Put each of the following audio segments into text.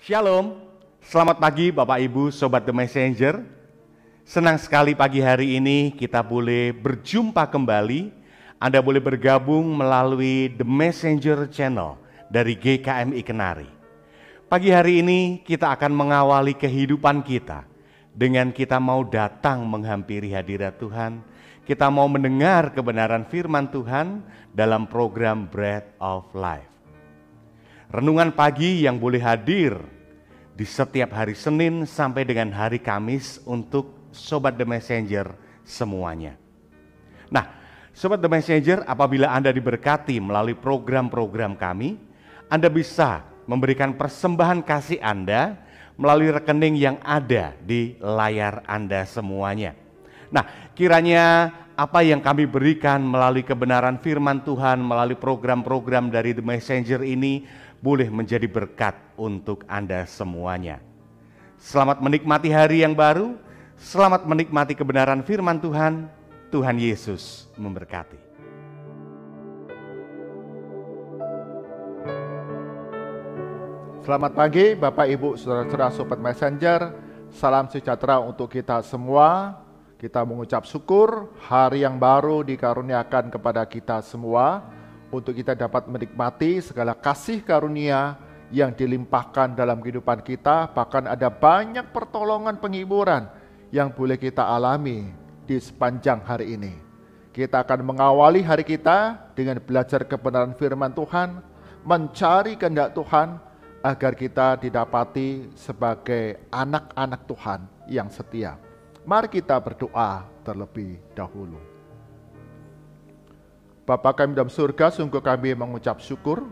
Shalom, selamat pagi Bapak Ibu Sobat The Messenger. Senang sekali pagi hari ini kita boleh berjumpa kembali. Anda boleh bergabung melalui The Messenger Channel dari GKMI Kenari. Pagi hari ini kita akan mengawali kehidupan kita dengan kita mau datang menghampiri hadirat Tuhan. Kita mau mendengar kebenaran firman Tuhan dalam program Bread of Life. Renungan pagi yang boleh hadir di setiap hari Senin sampai dengan hari Kamis untuk Sobat The Messenger semuanya. Nah, Sobat The Messenger, apabila Anda diberkati melalui program-program kami, Anda bisa memberikan persembahan kasih Anda melalui rekening yang ada di layar Anda semuanya. Nah, kiranya apa yang kami berikan melalui kebenaran firman Tuhan, melalui program-program dari The Messenger ini boleh menjadi berkat untuk Anda semuanya. Selamat menikmati hari yang baru, selamat menikmati kebenaran firman Tuhan. Tuhan Yesus memberkati. Selamat pagi Bapak Ibu Saudara-saudara Sobat Messenger. Salam sejahtera untuk kita semua. Kita mengucap syukur hari yang baru dikaruniakan kepada kita semua, untuk kita dapat menikmati segala kasih karunia yang dilimpahkan dalam kehidupan kita. Bahkan ada banyak pertolongan penghiburan yang boleh kita alami di sepanjang hari ini. Kita akan mengawali hari kita dengan belajar kebenaran firman Tuhan, mencari kehendak Tuhan, agar kita didapati sebagai anak-anak Tuhan yang setia. Mari kita berdoa terlebih dahulu. Bapa kami dalam surga, sungguh kami mengucap syukur.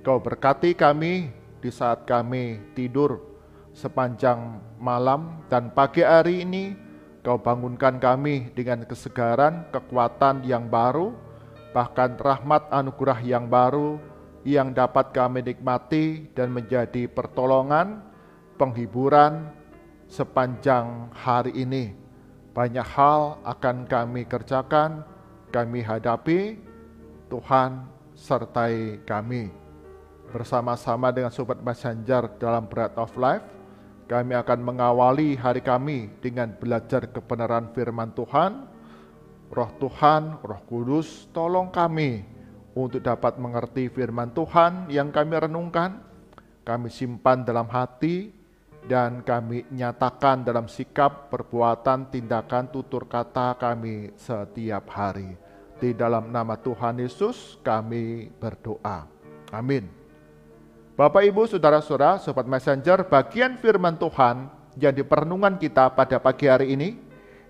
Kau berkati kami di saat kami tidur sepanjang malam, dan pagi hari ini Kau bangunkan kami dengan kesegaran, kekuatan yang baru, bahkan rahmat anugerah yang baru yang dapat kami nikmati dan menjadi pertolongan, penghiburan sepanjang hari ini. Banyak hal akan kami kerjakan, kami hadapi. Tuhan sertai kami. Bersama-sama dengan Sobat Messenger dalam Bread of Life, kami akan mengawali hari kami dengan belajar kebenaran firman Tuhan. Roh Tuhan, Roh Kudus, tolong kami untuk dapat mengerti firman Tuhan yang kami renungkan, kami simpan dalam hati, dan kami nyatakan dalam sikap, perbuatan, tindakan, tutur kata kami setiap hari. Di dalam nama Tuhan Yesus kami berdoa. Amin. Bapak Ibu Saudara-saudara Sobat Messenger, bagian firman Tuhan yang di perenungan kita pada pagi hari ini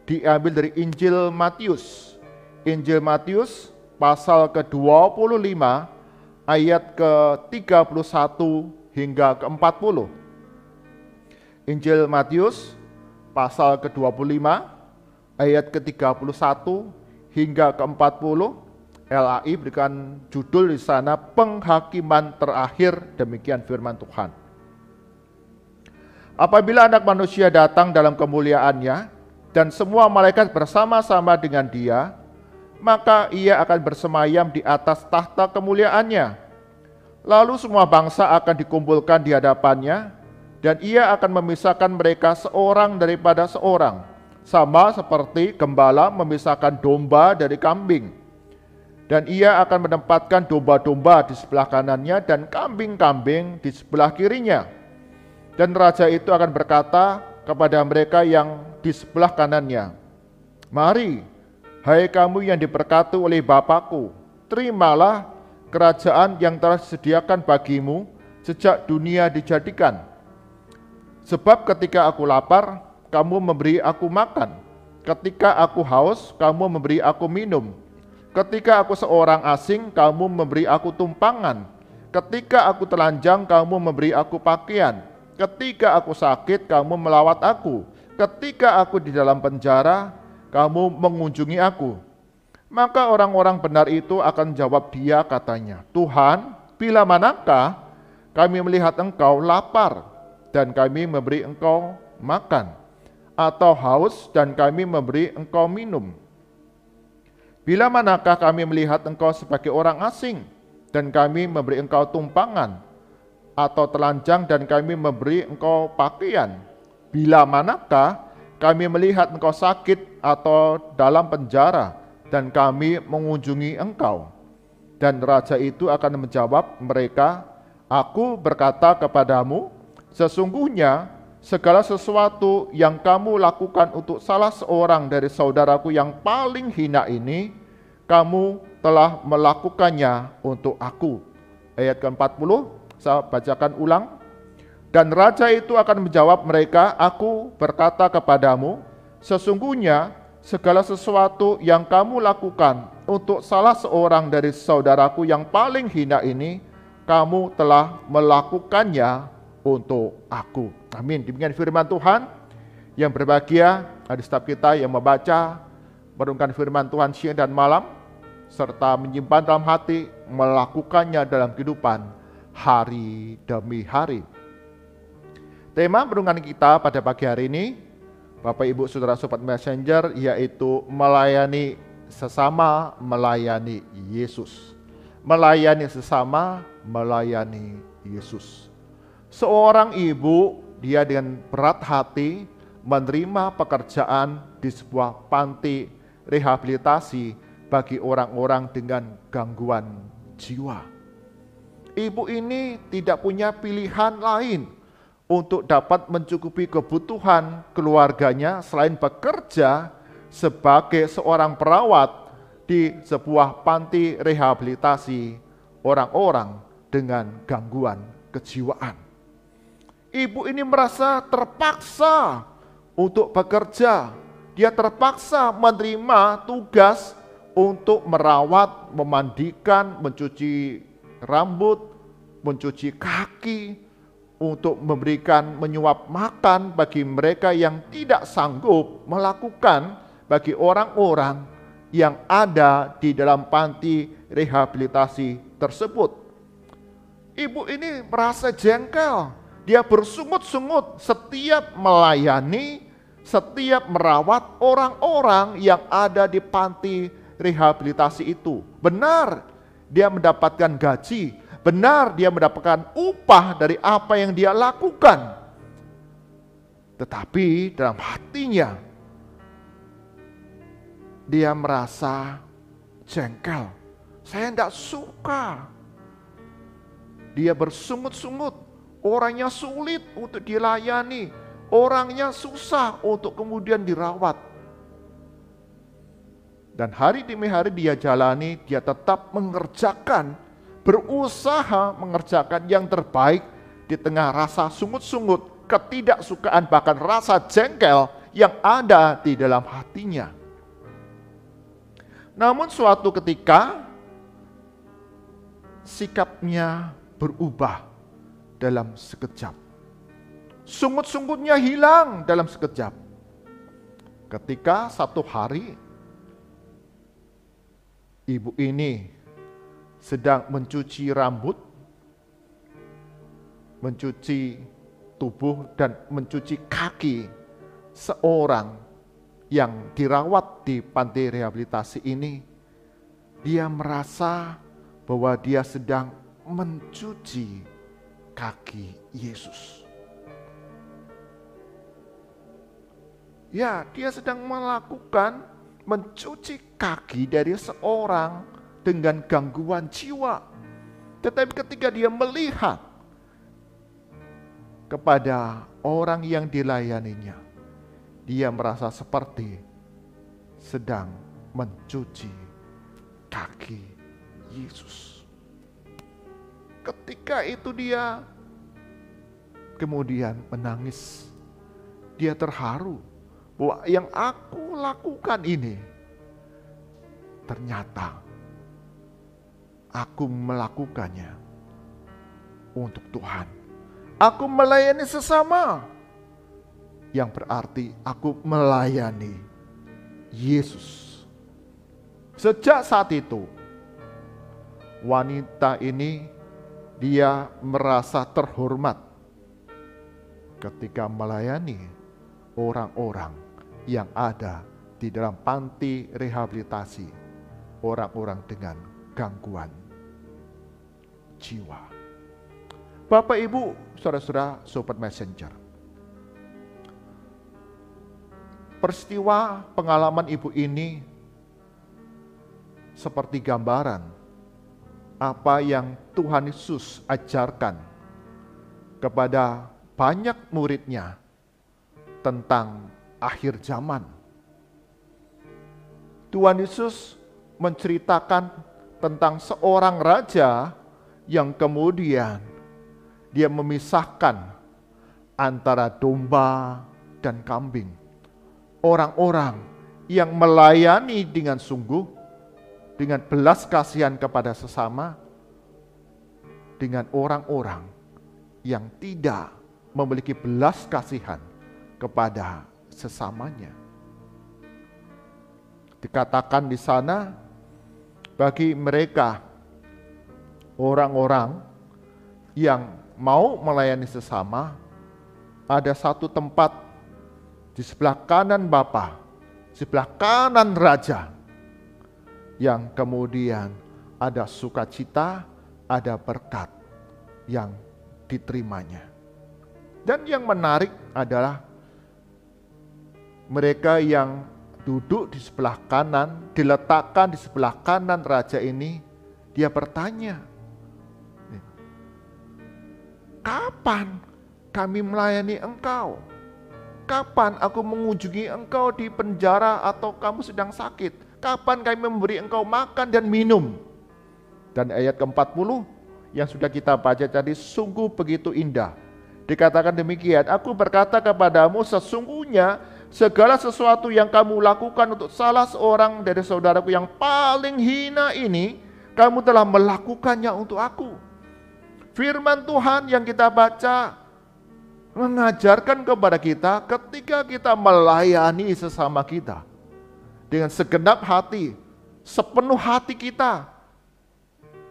diambil dari Injil Matius. Injil Matius pasal ke-25 ayat ke-31 hingga ke-40. Injil Matius pasal ke-25 ayat ke-31 hingga ke-40. LAI berikan judul di sana penghakiman terakhir, demikian firman Tuhan. Apabila Anak Manusia datang dalam kemuliaannya dan semua malaikat bersama-sama dengan Dia, maka Ia akan bersemayam di atas tahta kemuliaannya. Lalu semua bangsa akan dikumpulkan di hadapannya, dan Ia akan memisahkan mereka seorang daripada seorang, sama seperti gembala memisahkan domba dari kambing. Dan Ia akan menempatkan domba-domba di sebelah kanannya dan kambing-kambing di sebelah kirinya. Dan Raja itu akan berkata kepada mereka yang di sebelah kanannya, "Mari, hai kamu yang diberkati oleh Bapa-Ku, terimalah kerajaan yang telah disediakan bagimu sejak dunia dijadikan. Sebab ketika aku lapar, kamu memberi aku makan. Ketika aku haus, kamu memberi aku minum. Ketika aku seorang asing, kamu memberi aku tumpangan. Ketika aku telanjang, kamu memberi aku pakaian. Ketika aku sakit, kamu melawat aku. Ketika aku di dalam penjara, kamu mengunjungi aku." Maka orang-orang benar itu akan jawab Dia katanya, "Tuhan, bila manakah kami melihat Engkau lapar dan kami memberi Engkau makan, atau haus dan kami memberi Engkau minum? Bila manakah kami melihat Engkau sebagai orang asing dan kami memberi Engkau tumpangan, atau telanjang dan kami memberi engkau pakaian? Bila manakah kami melihat engkau sakit atau dalam penjara dan kami mengunjungi engkau?" Dan raja itu akan menjawab mereka, "Aku berkata kepadamu, sesungguhnya segala sesuatu yang kamu lakukan untuk salah seorang dari saudaraku yang paling hina ini, kamu telah melakukannya untuk aku." Ayat ke-40, saya bacakan ulang. Dan raja itu akan menjawab mereka, "Aku berkata kepadamu, sesungguhnya segala sesuatu yang kamu lakukan untuk salah seorang dari saudaraku yang paling hina ini, kamu telah melakukannya untuk aku." Amin. Demikian firman Tuhan. Yang berbahagia ada setiap kita yang membaca, merenungkan firman Tuhan siang dan malam, serta menyimpan dalam hati, melakukannya dalam kehidupan hari demi hari. Tema renungan kita pada pagi hari ini, Bapak Ibu Saudara Sobat Messenger, yaitu melayani sesama, melayani Yesus. Melayani sesama, melayani Yesus. Seorang ibu, dia dengan berat hati menerima pekerjaan di sebuah panti rehabilitasi bagi orang-orang dengan gangguan jiwa. Ibu ini tidak punya pilihan lain untuk dapat mencukupi kebutuhan keluarganya selain bekerja sebagai seorang perawat di sebuah panti rehabilitasi orang-orang dengan gangguan kejiwaan. Ibu ini merasa terpaksa untuk bekerja. Dia terpaksa menerima tugas untuk merawat, memandikan, mencuci rambut, mencuci kaki, untuk memberikan menyuap makan bagi mereka yang tidak sanggup melakukan bagi orang-orang yang ada di dalam panti rehabilitasi tersebut. Ibu ini merasa jengkel. Dia bersungut-sungut setiap melayani, setiap merawat orang-orang yang ada di panti rehabilitasi itu. Benar, dia mendapatkan gaji. Benar, dia mendapatkan upah dari apa yang dia lakukan. Tetapi dalam hatinya, dia merasa jengkel. Saya tidak suka. Dia bersungut-sungut. Orangnya sulit untuk dilayani. Orangnya susah untuk kemudian dirawat. Dan hari demi hari dia jalani, dia tetap mengerjakan, berusaha mengerjakan yang terbaik di tengah rasa sungut-sungut, ketidaksukaan, bahkan rasa jengkel yang ada di dalam hatinya. Namun suatu ketika sikapnya berubah dalam sekejap. Sungut-sungutnya hilang dalam sekejap. Ketika satu hari ibu ini sedang mencuci rambut, mencuci tubuh, dan mencuci kaki seorang yang dirawat di panti rehabilitasi ini, dia merasa bahwa dia sedang mencuci kaki Yesus. Ya, dia sedang melakukan mencuci kaki dari seorang dengan gangguan jiwa. Tetapi ketika dia melihat kepada orang yang dilayaninya, dia merasa seperti sedang mencuci kaki Yesus. Ketika itu dia kemudian menangis. Dia terharu bahwa yang aku lakukan ini ternyata aku melakukannya untuk Tuhan. Aku melayani sesama, yang berarti aku melayani Yesus. Sejak saat itu, wanita ini dia merasa terhormat ketika melayani orang-orang yang ada di dalam panti rehabilitasi orang-orang dengan gangguan jiwa. Bapak Ibu, saudara-saudara, Sobat Messenger. Peristiwa pengalaman ibu ini seperti gambaran apa yang Tuhan Yesus ajarkan kepada banyak muridnya tentang akhir zaman. Tuhan Yesus menceritakan tentang seorang raja yang kemudian dia memisahkan antara domba dan kambing. Orang-orang yang melayani dengan sungguh, dengan belas kasihan kepada sesama, dengan orang-orang yang tidak memiliki belas kasihan kepada sesamanya. Dikatakan di sana, bagi mereka orang-orang yang mau melayani sesama, ada satu tempat di sebelah kanan Bapa, sebelah kanan Raja, yang kemudian ada sukacita, ada berkat yang diterimanya. Dan yang menarik adalah mereka yang duduk di sebelah kanan, diletakkan di sebelah kanan Raja ini, dia bertanya, kapan kami melayani Engkau? Kapan aku mengunjungi Engkau di penjara atau kamu sedang sakit? Kapan kami memberi Engkau makan dan minum? Dan ayat ke-40 yang sudah kita baca tadi sungguh begitu indah. Dikatakan demikian, aku berkata kepadamu sesungguhnya segala sesuatu yang kamu lakukan untuk salah seorang dari saudaraku yang paling hina ini, kamu telah melakukannya untuk aku. Firman Tuhan yang kita baca mengajarkan kepada kita ketika kita melayani sesama kita dengan segenap hati, sepenuh hati kita,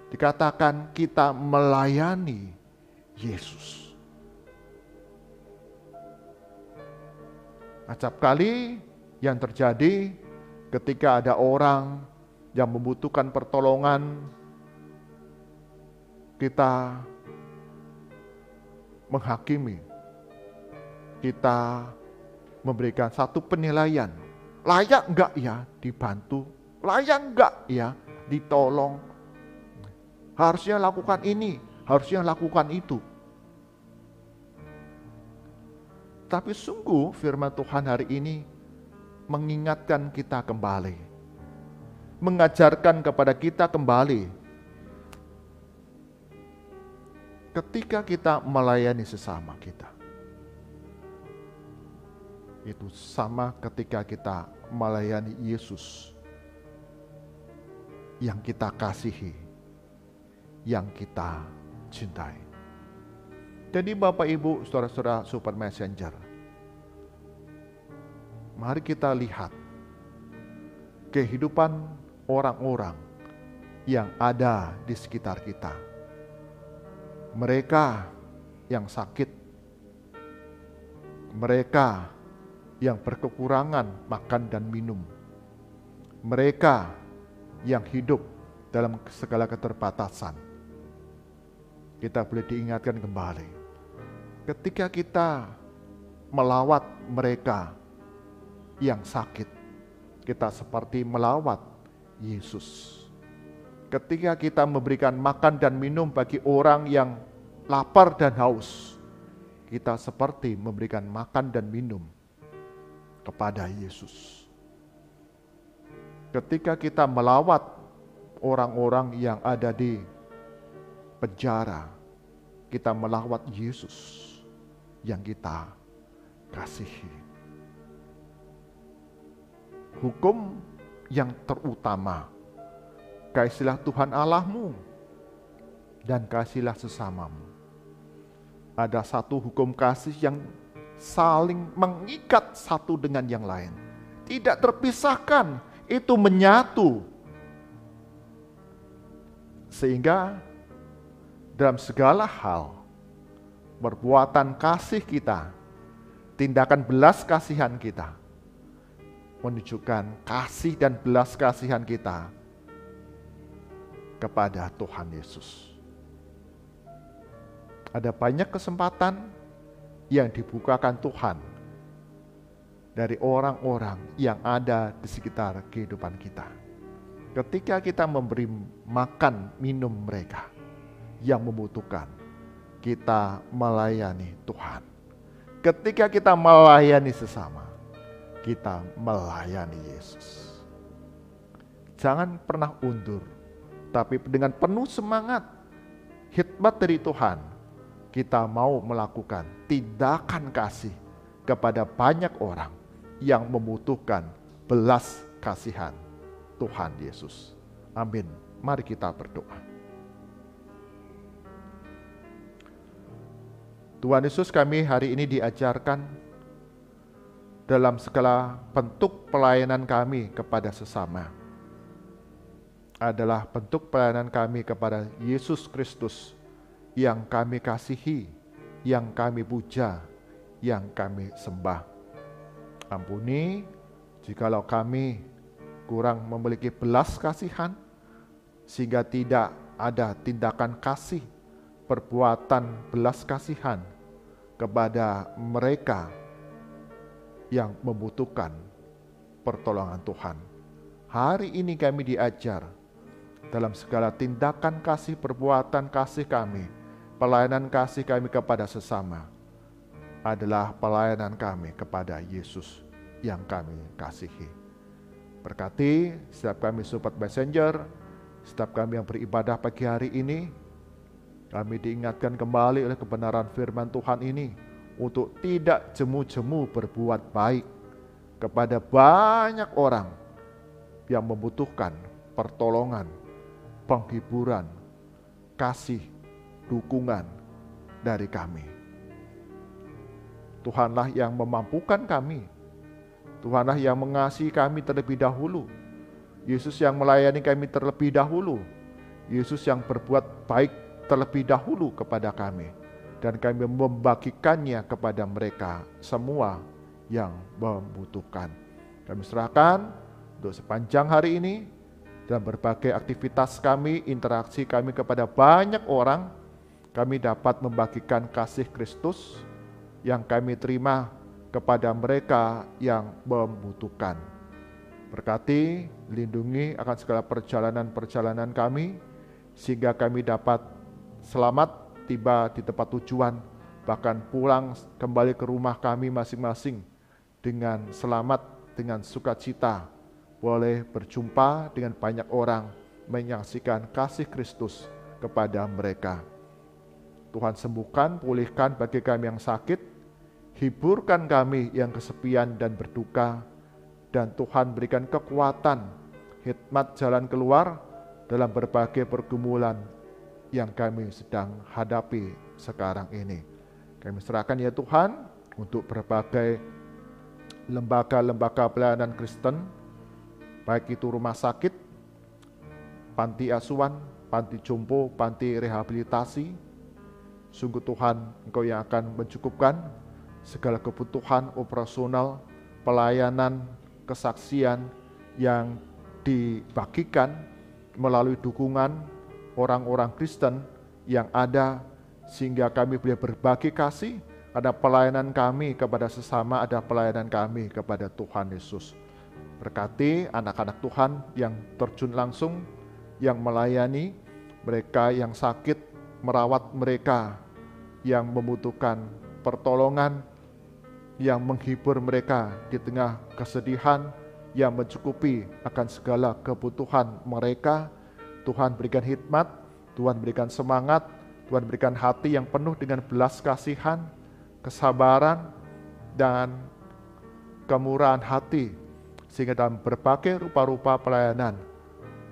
dikatakan kita melayani Yesus. Acap kali yang terjadi ketika ada orang yang membutuhkan pertolongan, kita menghakimi, kita memberikan satu penilaian, layak enggak ya dibantu, layak enggak ya ditolong, harusnya lakukan ini, harusnya lakukan itu. Tapi sungguh firman Tuhan hari ini mengingatkan kita kembali, mengajarkan kepada kita kembali, ketika kita melayani sesama kita, itu sama ketika kita melayani Yesus yang kita kasihi, yang kita cintai. Jadi Bapak Ibu, saudara-saudara Super Messenger, mari kita lihat kehidupan orang-orang yang ada di sekitar kita. Mereka yang sakit, mereka yang berkekurangan makan dan minum, mereka yang hidup dalam segala keterbatasan. Kita boleh diingatkan kembali, ketika kita melawat mereka yang sakit, kita seperti melawat Yesus. Ketika kita memberikan makan dan minum bagi orang yang lapar dan haus, kita seperti memberikan makan dan minum kepada Yesus. Ketika kita melawat orang-orang yang ada di penjara, kita melawat Yesus yang kita kasihi. Hukum yang terutama, kasihilah Tuhan Allahmu dan kasihilah sesamamu. Ada satu hukum kasih yang saling mengikat satu dengan yang lain, tidak terpisahkan, itu menyatu. Sehingga dalam segala hal, perbuatan kasih kita, tindakan belas kasihan kita, menunjukkan kasih dan belas kasihan kita kepada Tuhan Yesus. Ada banyak kesempatan yang dibukakan Tuhan dari orang-orang yang ada di sekitar kehidupan kita. Ketika kita memberi makan minum mereka yang membutuhkan, kita melayani Tuhan. Ketika kita melayani sesama, kita melayani Yesus. Jangan pernah undur, tapi dengan penuh semangat khidmat dari Tuhan, kita mau melakukan tindakan kasih kepada banyak orang yang membutuhkan belas kasihan Tuhan Yesus. Amin. Mari kita berdoa. Tuhan Yesus, kami hari ini diajarkan dalam segala bentuk pelayanan kami kepada sesama adalah bentuk pelayanan kami kepada Yesus Kristus yang kami kasihi, yang kami puja, yang kami sembah. Ampuni jikalau kami kurang memiliki belas kasihan, sehingga tidak ada tindakan kasih, perbuatan belas kasihan kepada mereka yang membutuhkan pertolongan Tuhan. Hari ini kami diajar dalam segala tindakan kasih, perbuatan kasih kami, pelayanan kasih kami kepada sesama adalah pelayanan kami kepada Yesus yang kami kasihi. Berkati setiap kami Sobat Messenger, setiap kami yang beribadah pagi hari ini, kami diingatkan kembali oleh kebenaran firman Tuhan ini untuk tidak jemu-jemu berbuat baik kepada banyak orang yang membutuhkan pertolongan, penghiburan, kasih, dukungan dari kami. Tuhanlah yang memampukan kami. Tuhanlah yang mengasihi kami terlebih dahulu. Yesus yang melayani kami terlebih dahulu. Yesus yang berbuat baik terlebih dahulu kepada kami. Dan kami membagikannya kepada mereka semua yang membutuhkan. Kami serahkan untuk sepanjang hari ini dalam berbagai aktivitas kami, interaksi kami kepada banyak orang, kami dapat membagikan kasih Kristus yang kami terima kepada mereka yang membutuhkan. Berkati, lindungi akan segala perjalanan-perjalanan kami, sehingga kami dapat selamat tiba di tempat tujuan, bahkan pulang kembali ke rumah kami masing-masing dengan selamat, dengan sukacita, boleh berjumpa dengan banyak orang, menyaksikan kasih Kristus kepada mereka. Tuhan sembuhkan, pulihkan bagi kami yang sakit, hiburkan kami yang kesepian dan berduka, dan Tuhan berikan kekuatan, hikmat jalan keluar dalam berbagai pergumulan yang kami sedang hadapi sekarang ini. Kami serahkan ya Tuhan untuk berbagai lembaga-lembaga pelayanan Kristen, baik itu rumah sakit, panti asuhan, panti jompo, panti rehabilitasi. Sungguh Tuhan, Engkau yang akan mencukupkan segala kebutuhan operasional, pelayanan, kesaksian yang dibagikan melalui dukungan orang-orang Kristen yang ada, sehingga kami boleh berbagi kasih. Ada pelayanan kami kepada sesama, ada pelayanan kami kepada Tuhan Yesus. Berkati anak-anak Tuhan yang terjun langsung, yang melayani mereka yang sakit, merawat mereka yang membutuhkan pertolongan, yang menghibur mereka di tengah kesedihan, yang mencukupi akan segala kebutuhan mereka. Tuhan berikan hikmat, Tuhan berikan semangat, Tuhan berikan hati yang penuh dengan belas kasihan, kesabaran, dan kemurahan hati, sehingga dalam berbagai rupa-rupa pelayanan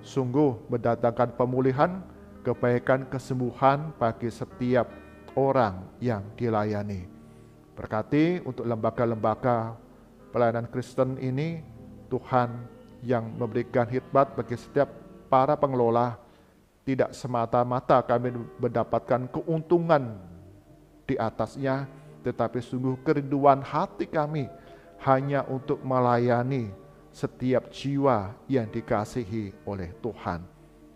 sungguh mendatangkan pemulihan, kebaikan, kesembuhan bagi setiap orang yang dilayani. Berkati untuk lembaga-lembaga pelayanan Kristen ini, Tuhan yang memberikan hikmat bagi setiap para pengelola, tidak semata-mata kami mendapatkan keuntungan di atasnya, tetapi sungguh kerinduan hati kami hanya untuk melayani setiap jiwa yang dikasihi oleh Tuhan.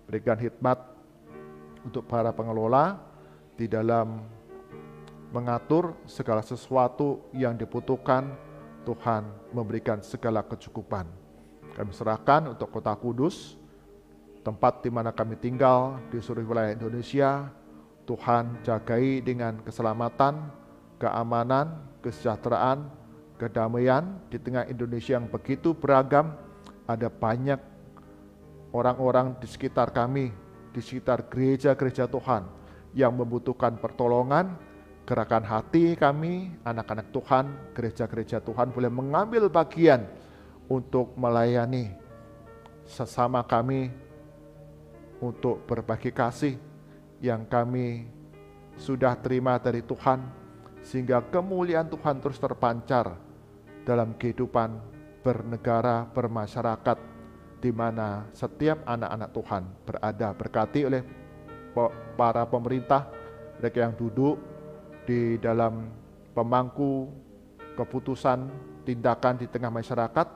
Berikan hikmat untuk para pengelola di dalam mengatur segala sesuatu yang dibutuhkan. Tuhan memberikan segala kecukupan. Kami serahkan untuk Kota Kudus, tempat di mana kami tinggal di seluruh wilayah Indonesia. Tuhan jagai dengan keselamatan, keamanan, kesejahteraan, kedamaian di tengah Indonesia yang begitu beragam. Ada banyak orang-orang di sekitar kami, di sekitar gereja-gereja Tuhan yang membutuhkan pertolongan. Gerakan hati kami, anak-anak Tuhan, gereja-gereja Tuhan boleh mengambil bagian untuk melayani sesama kami, untuk berbagi kasih yang kami sudah terima dari Tuhan, sehingga kemuliaan Tuhan terus terpancar dalam kehidupan bernegara, bermasyarakat, di mana setiap anak-anak Tuhan berada. Berkati oleh para pemerintah, mereka yang duduk di dalam pemangku keputusan tindakan di tengah masyarakat.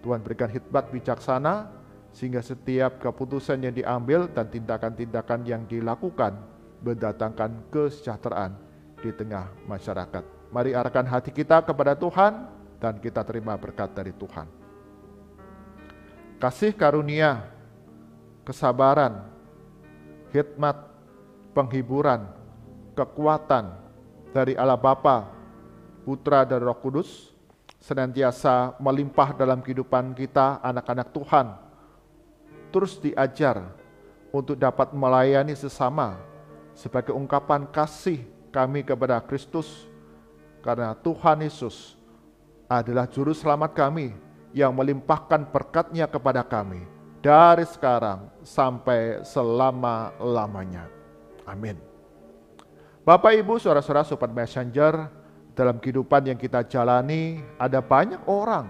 Tuhan berikan hikmat bijaksana, sehingga setiap keputusan yang diambil dan tindakan-tindakan yang dilakukan mendatangkan kesejahteraan di tengah masyarakat. Mari arahkan hati kita kepada Tuhan dan kita terima berkat dari Tuhan. Kasih karunia, kesabaran, hikmat, penghiburan, kekuatan dari Allah Bapa, Putra dan Roh Kudus senantiasa melimpah dalam kehidupan kita, anak-anak Tuhan. Terus diajar untuk dapat melayani sesama sebagai ungkapan kasih kami kepada Kristus, karena Tuhan Yesus adalah juru selamat kami yang melimpahkan berkat-Nya kepada kami dari sekarang sampai selama-lamanya. Amin. Bapak, Ibu, saudara-saudara, Sobat Messenger, dalam kehidupan yang kita jalani, ada banyak orang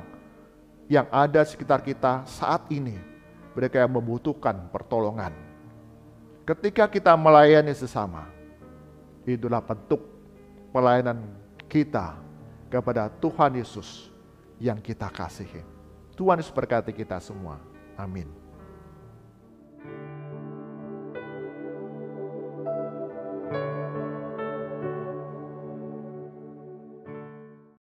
yang ada di sekitar kita saat ini. Mereka yang membutuhkan pertolongan. Ketika kita melayani sesama, itulah bentuk pelayanan kita kepada Tuhan Yesus yang kita kasihi. Tuhan Yesus berkati kita semua. Amin.